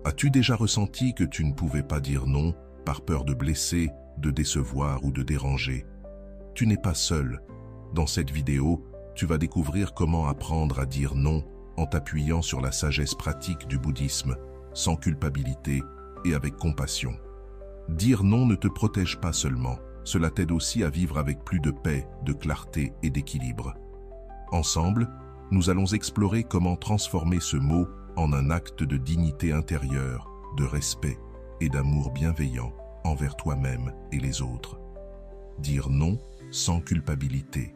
As-tu déjà ressenti que tu ne pouvais pas dire non par peur de blesser, de décevoir ou de déranger? Tu n'es pas seul. Dans cette vidéo, tu vas découvrir comment apprendre à dire non en t'appuyant sur la sagesse pratique du bouddhisme, sans culpabilité et avec compassion. Dire non ne te protège pas seulement, cela t'aide aussi à vivre avec plus de paix, de clarté et d'équilibre. Ensemble, nous allons explorer comment transformer ce mot en un acte de dignité intérieure, de respect et d'amour bienveillant envers toi-même et les autres. Dire non sans culpabilité.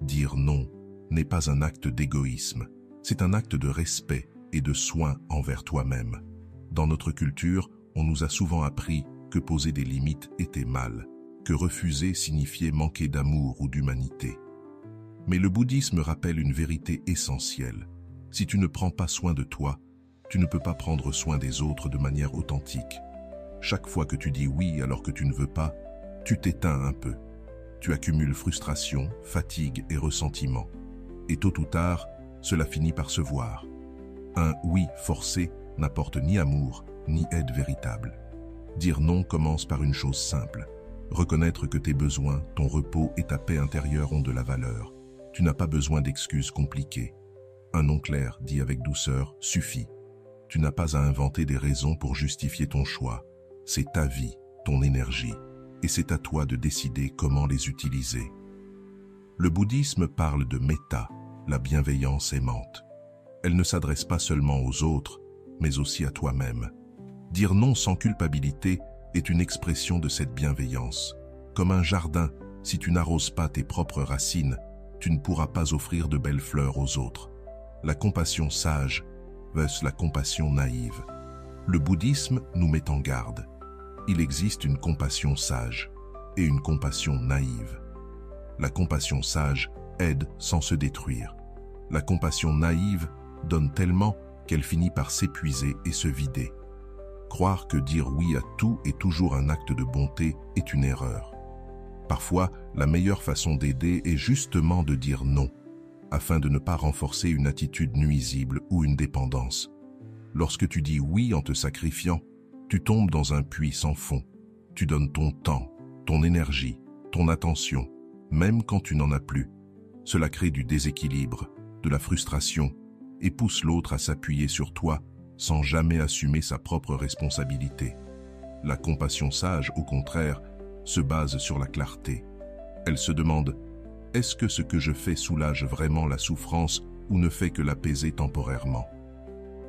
Dire non n'est pas un acte d'égoïsme, c'est un acte de respect et de soin envers toi-même. Dans notre culture, on nous a souvent appris que poser des limites était mal, que refuser signifiait manquer d'amour ou d'humanité. Mais le bouddhisme rappelle une vérité essentielle. Si tu ne prends pas soin de toi, tu ne peux pas prendre soin des autres de manière authentique. Chaque fois que tu dis oui alors que tu ne veux pas, tu t'éteins un peu. Tu accumules frustration, fatigue et ressentiment. Et tôt ou tard, cela finit par se voir. Un oui forcé n'apporte ni amour, ni aide véritable. Dire non commence par une chose simple. Reconnaître que tes besoins, ton repos et ta paix intérieure ont de la valeur. Tu n'as pas besoin d'excuses compliquées. Un non clair, dit avec douceur, suffit. Tu n'as pas à inventer des raisons pour justifier ton choix. C'est ta vie, ton énergie, et c'est à toi de décider comment les utiliser. Le bouddhisme parle de metta, la bienveillance aimante. Elle ne s'adresse pas seulement aux autres, mais aussi à toi-même. Dire non sans culpabilité est une expression de cette bienveillance. Comme un jardin, si tu n'arroses pas tes propres racines, tu ne pourras pas offrir de belles fleurs aux autres. La compassion sage versus la compassion naïve. Le bouddhisme nous met en garde. Il existe une compassion sage et une compassion naïve. La compassion sage aide sans se détruire. La compassion naïve donne tellement qu'elle finit par s'épuiser et se vider. Croire que dire oui à tout est toujours un acte de bonté est une erreur. Parfois, la meilleure façon d'aider est justement de dire non, afin de ne pas renforcer une attitude nuisible ou une dépendance. Lorsque tu dis oui en te sacrifiant, tu tombes dans un puits sans fond. Tu donnes ton temps, ton énergie, ton attention, même quand tu n'en as plus. Cela crée du déséquilibre, de la frustration, et pousse l'autre à s'appuyer sur toi sans jamais assumer sa propre responsabilité. La compassion sage, au contraire, se base sur la clarté. Elle se demande « Est-ce que ce que je fais soulage vraiment la souffrance ou ne fait que l'apaiser temporairement ?»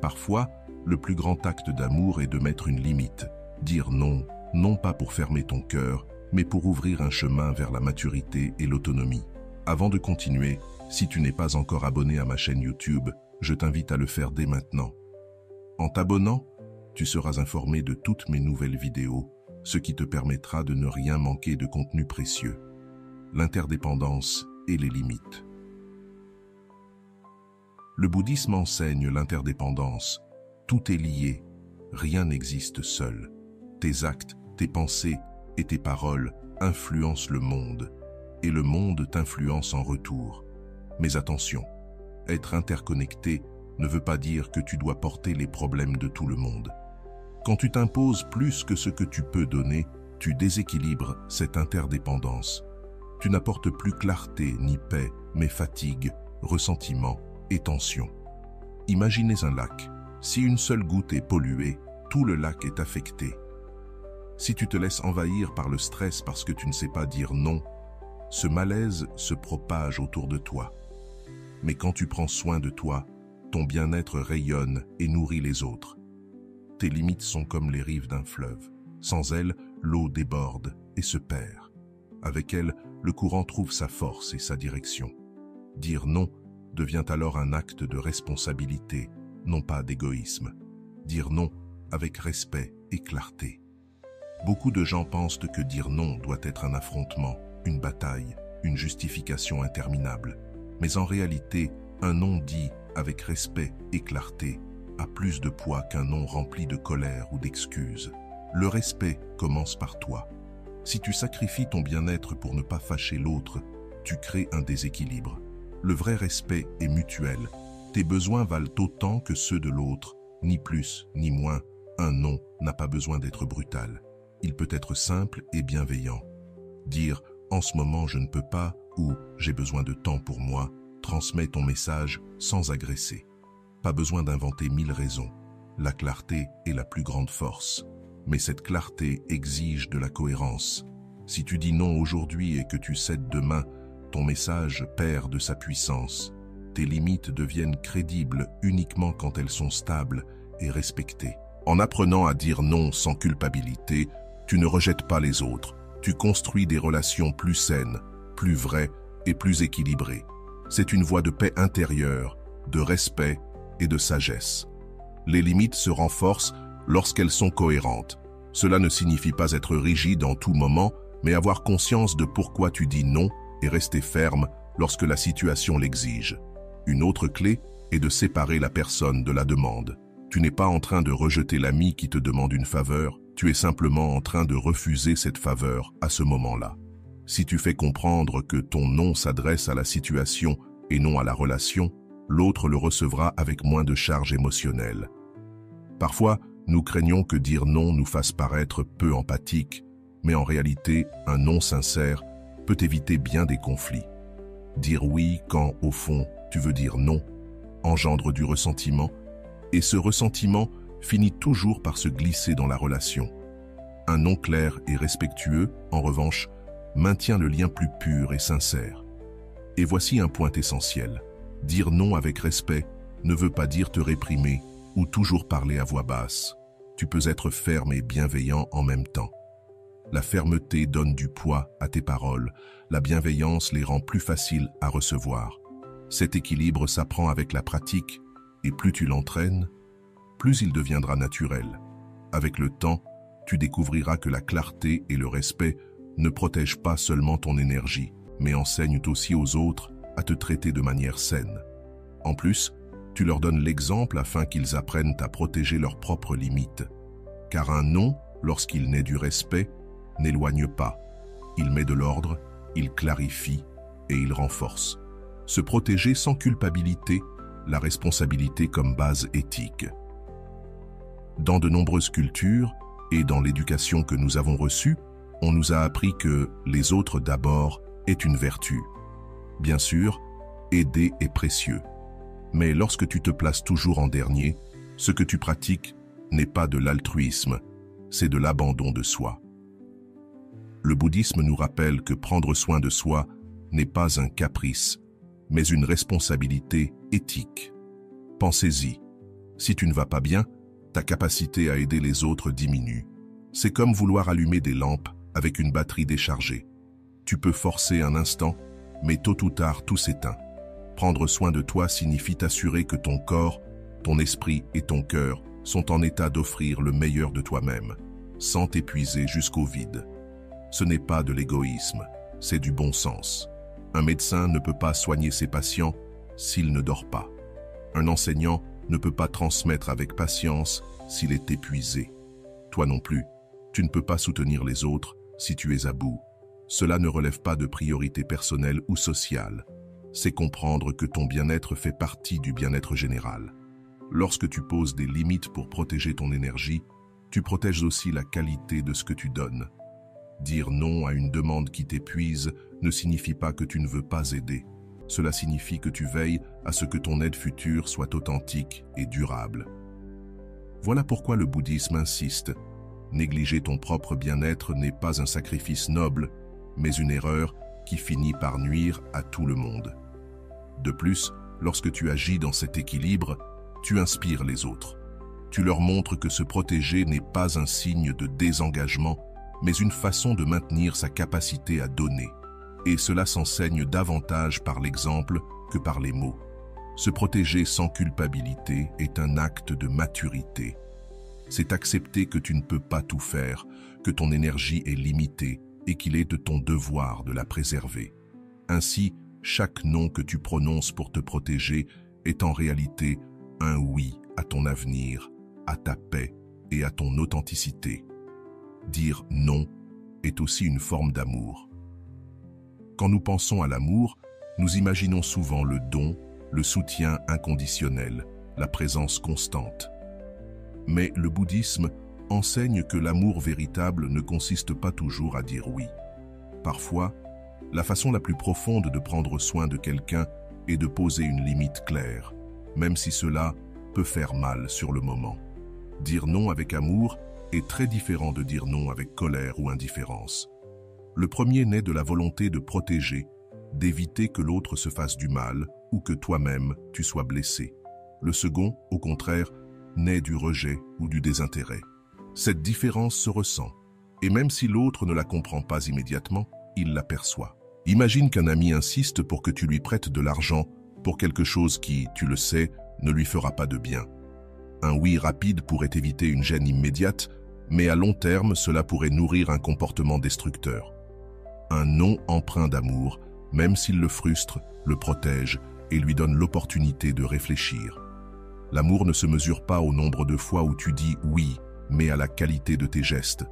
Parfois, le plus grand acte d'amour est de mettre une limite, dire non, non pas pour fermer ton cœur, mais pour ouvrir un chemin vers la maturité et l'autonomie. Avant de continuer, si tu n'es pas encore abonné à ma chaîne YouTube, je t'invite à le faire dès maintenant. En t'abonnant, tu seras informé de toutes mes nouvelles vidéos, ce qui te permettra de ne rien manquer de contenu précieux. L'interdépendance et les limites. Le bouddhisme enseigne l'interdépendance. Tout est lié, rien n'existe seul. Tes actes, tes pensées et tes paroles influencent le monde, et le monde t'influence en retour. Mais attention, être interconnecté ne veut pas dire que tu dois porter les problèmes de tout le monde. Quand tu t'imposes plus que ce que tu peux donner, tu déséquilibres cette interdépendance. Tu n'apportes plus clarté ni paix, mais fatigue, ressentiment et tension. Imaginez un lac. Si une seule goutte est polluée, tout le lac est affecté. Si tu te laisses envahir par le stress parce que tu ne sais pas dire non, ce malaise se propage autour de toi. Mais quand tu prends soin de toi, ton bien-être rayonne et nourrit les autres. Tes limites sont comme les rives d'un fleuve. Sans elles, l'eau déborde et se perd. Avec elle, le courant trouve sa force et sa direction. Dire non devient alors un acte de responsabilité, non pas d'égoïsme. Dire non avec respect et clarté. Beaucoup de gens pensent que dire non doit être un affrontement, une bataille, une justification interminable. Mais en réalité, un non dit avec respect et clarté a plus de poids qu'un non rempli de colère ou d'excuses. Le respect commence par toi. Si tu sacrifies ton bien-être pour ne pas fâcher l'autre, tu crées un déséquilibre. Le vrai respect est mutuel. Tes besoins valent autant que ceux de l'autre, Ni plus, ni moins, un non n'a pas besoin d'être brutal. Il peut être simple et bienveillant. Dire « en ce moment je ne peux pas » ou « j'ai besoin de temps pour moi » transmet ton message sans agresser. Pas besoin d'inventer 1000 raisons. La clarté est la plus grande force. Mais cette clarté exige de la cohérence. Si tu dis non aujourd'hui et que tu cèdes demain, ton message perd de sa puissance. Tes limites deviennent crédibles uniquement quand elles sont stables et respectées. En apprenant à dire non sans culpabilité, tu ne rejettes pas les autres. Tu construis des relations plus saines, plus vraies et plus équilibrées. C'est une voie de paix intérieure, de respect et de sagesse. Les limites se renforcent lorsqu'elles sont cohérentes. Cela ne signifie pas être rigide en tout moment, mais avoir conscience de pourquoi tu dis non et rester ferme lorsque la situation l'exige. Une autre clé est de séparer la personne de la demande. Tu n'es pas en train de rejeter l'ami qui te demande une faveur, tu es simplement en train de refuser cette faveur à ce moment-là. Si tu fais comprendre que ton non s'adresse à la situation et non à la relation, l'autre le recevra avec moins de charge émotionnelle. Parfois, nous craignons que dire non nous fasse paraître peu empathique, mais en réalité, un non sincère peut éviter bien des conflits. Dire oui quand, au fond, tu veux dire non, engendre du ressentiment, et ce ressentiment finit toujours par se glisser dans la relation. Un non clair et respectueux, en revanche, maintient le lien plus pur et sincère. Et voici un point essentiel. Dire non avec respect ne veut pas dire te réprimer ou toujours parler à voix basse. Tu peux être ferme et bienveillant en même temps. La fermeté donne du poids à tes paroles, la bienveillance les rend plus faciles à recevoir. Cet équilibre s'apprend avec la pratique, et plus tu l'entraînes, plus il deviendra naturel. Avec le temps, tu découvriras que la clarté et le respect ne protègent pas seulement ton énergie, mais enseignent aussi aux autres à te traiter de manière saine. En plus, tu leur donnes l'exemple afin qu'ils apprennent à protéger leurs propres limites. Car un non, lorsqu'il naît du respect, n'éloigne pas. Il met de l'ordre, il clarifie et il renforce. Se protéger sans culpabilité, la responsabilité comme base éthique. Dans de nombreuses cultures et dans l'éducation que nous avons reçue, on nous a appris que les autres d'abord est une vertu. Bien sûr, aider est précieux. Mais lorsque tu te places toujours en dernier, ce que tu pratiques n'est pas de l'altruisme, c'est de l'abandon de soi. Le bouddhisme nous rappelle que prendre soin de soi n'est pas un caprice, mais une responsabilité éthique. Pensez-y, si tu ne vas pas bien, ta capacité à aider les autres diminue. C'est comme vouloir allumer des lampes avec une batterie déchargée. Tu peux forcer un instant, mais tôt ou tard tout s'éteint. Prendre soin de toi signifie t'assurer que ton corps, ton esprit et ton cœur sont en état d'offrir le meilleur de toi-même, sans t'épuiser jusqu'au vide. Ce n'est pas de l'égoïsme, c'est du bon sens. Un médecin ne peut pas soigner ses patients s'il ne dort pas. Un enseignant ne peut pas transmettre avec patience s'il est épuisé. Toi non plus, tu ne peux pas soutenir les autres si tu es à bout. Cela ne relève pas de priorité personnelle ou sociale. C'est comprendre que ton bien-être fait partie du bien-être général. Lorsque tu poses des limites pour protéger ton énergie, tu protèges aussi la qualité de ce que tu donnes. Dire non à une demande qui t'épuise ne signifie pas que tu ne veux pas aider. Cela signifie que tu veilles à ce que ton aide future soit authentique et durable. Voilà pourquoi le bouddhisme insiste. Négliger ton propre bien-être n'est pas un sacrifice noble, mais une erreur qui finit par nuire à tout le monde. De plus, lorsque tu agis dans cet équilibre, tu inspires les autres. Tu leur montres que se protéger n'est pas un signe de désengagement, mais une façon de maintenir sa capacité à donner. Et cela s'enseigne davantage par l'exemple que par les mots. Se protéger sans culpabilité est un acte de maturité. C'est accepter que tu ne peux pas tout faire, que ton énergie est limitée et qu'il est de ton devoir de la préserver. Ainsi, chaque non que tu prononces pour te protéger est en réalité un oui à ton avenir, à ta paix et à ton authenticité. Dire non est aussi une forme d'amour. Quand nous pensons à l'amour, nous imaginons souvent le don, le soutien inconditionnel, la présence constante. Mais le bouddhisme enseigne que l'amour véritable ne consiste pas toujours à dire oui. Parfois, la façon la plus profonde de prendre soin de quelqu'un est de poser une limite claire, même si cela peut faire mal sur le moment. Dire non avec amour est très différent de dire non avec colère ou indifférence. Le premier naît de la volonté de protéger, d'éviter que l'autre se fasse du mal ou que toi-même tu sois blessé. Le second, au contraire, naît du rejet ou du désintérêt. Cette différence se ressent, et même si l'autre ne la comprend pas immédiatement, il l'aperçoit. Imagine qu'un ami insiste pour que tu lui prêtes de l'argent pour quelque chose qui, tu le sais, ne lui fera pas de bien. Un oui rapide pourrait éviter une gêne immédiate, mais à long terme, cela pourrait nourrir un comportement destructeur. Un non empreint d'amour, même s'il le frustre, le protège et lui donne l'opportunité de réfléchir. L'amour ne se mesure pas au nombre de fois où tu dis oui, mais à la qualité de tes gestes.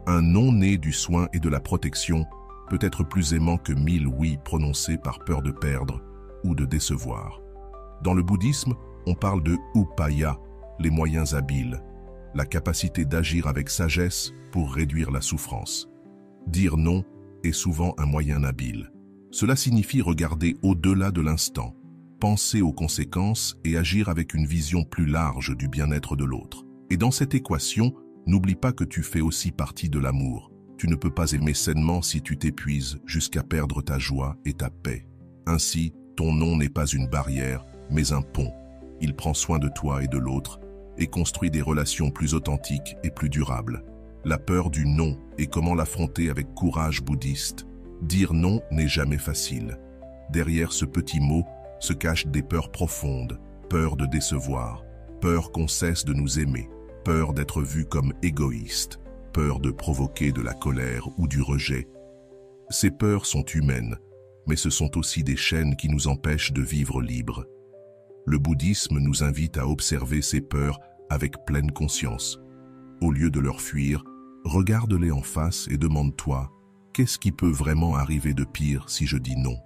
Un non né du soin et de la protection peut être plus aimant que 1000 oui prononcés par peur de perdre ou de décevoir. Dans le bouddhisme, on parle de upaya, les moyens habiles, la capacité d'agir avec sagesse pour réduire la souffrance. Dire non est souvent un moyen habile. Cela signifie regarder au-delà de l'instant, penser aux conséquences et agir avec une vision plus large du bien-être de l'autre. Et dans cette équation, n'oublie pas que tu fais aussi partie de l'amour. Tu ne peux pas aimer sainement si tu t'épuises jusqu'à perdre ta joie et ta paix. Ainsi, ton non n'est pas une barrière, mais un pont. Il prend soin de toi et de l'autre et construit des relations plus authentiques et plus durables. La peur du non et comment l'affronter avec courage bouddhiste. Dire non n'est jamais facile. Derrière ce petit mot se cachent des peurs profondes, peur de décevoir, peur qu'on cesse de nous aimer, peur d'être vu comme égoïste, peur de provoquer de la colère ou du rejet. Ces peurs sont humaines, mais ce sont aussi des chaînes qui nous empêchent de vivre libres. Le bouddhisme nous invite à observer ces peurs avec pleine conscience. Au lieu de leur fuir, regarde-les en face et demande-toi « Qu'est-ce qui peut vraiment arriver de pire si je dis non ?»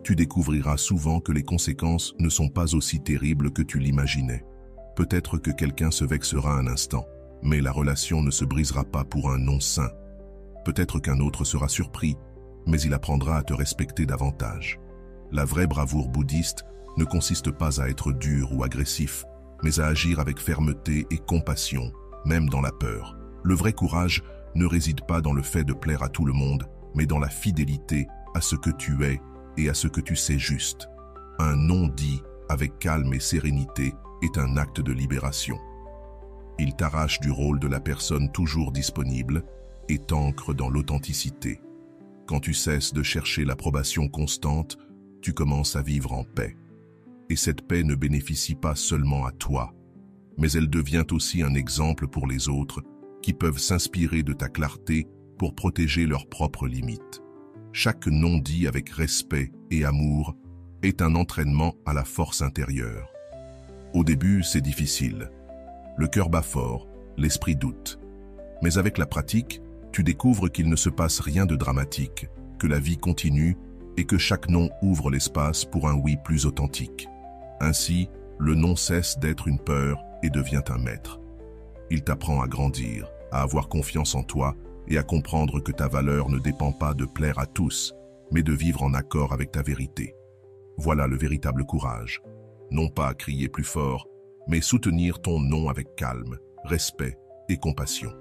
Tu découvriras souvent que les conséquences ne sont pas aussi terribles que tu l'imaginais. Peut-être que quelqu'un se vexera un instant, mais la relation ne se brisera pas pour un non sain. Peut-être qu'un autre sera surpris, mais il apprendra à te respecter davantage. La vraie bravoure bouddhiste ne consiste pas à être dur ou agressif, mais à agir avec fermeté et compassion, même dans la peur. Le vrai courage ne réside pas dans le fait de plaire à tout le monde, mais dans la fidélité à ce que tu es et à ce que tu sais juste. Un non dit avec calme et sérénité est un acte de libération. Il t'arrache du rôle de la personne toujours disponible et t'ancre dans l'authenticité. Quand tu cesses de chercher l'approbation constante, tu commences à vivre en paix. Et cette paix ne bénéficie pas seulement à toi, mais elle devient aussi un exemple pour les autres qui peuvent s'inspirer de ta clarté pour protéger leurs propres limites. Chaque non dit avec respect et amour est un entraînement à la force intérieure. Au début, c'est difficile. Le cœur bat fort, l'esprit doute. Mais avec la pratique, tu découvres qu'il ne se passe rien de dramatique, que la vie continue et que chaque non ouvre l'espace pour un oui plus authentique. Ainsi, le non cesse d'être une peur et devient un maître. Il t'apprend à grandir, à avoir confiance en toi et à comprendre que ta valeur ne dépend pas de plaire à tous, mais de vivre en accord avec ta vérité. Voilà le véritable courage. Non pas à crier plus fort, mais soutenir ton non avec calme, respect et compassion.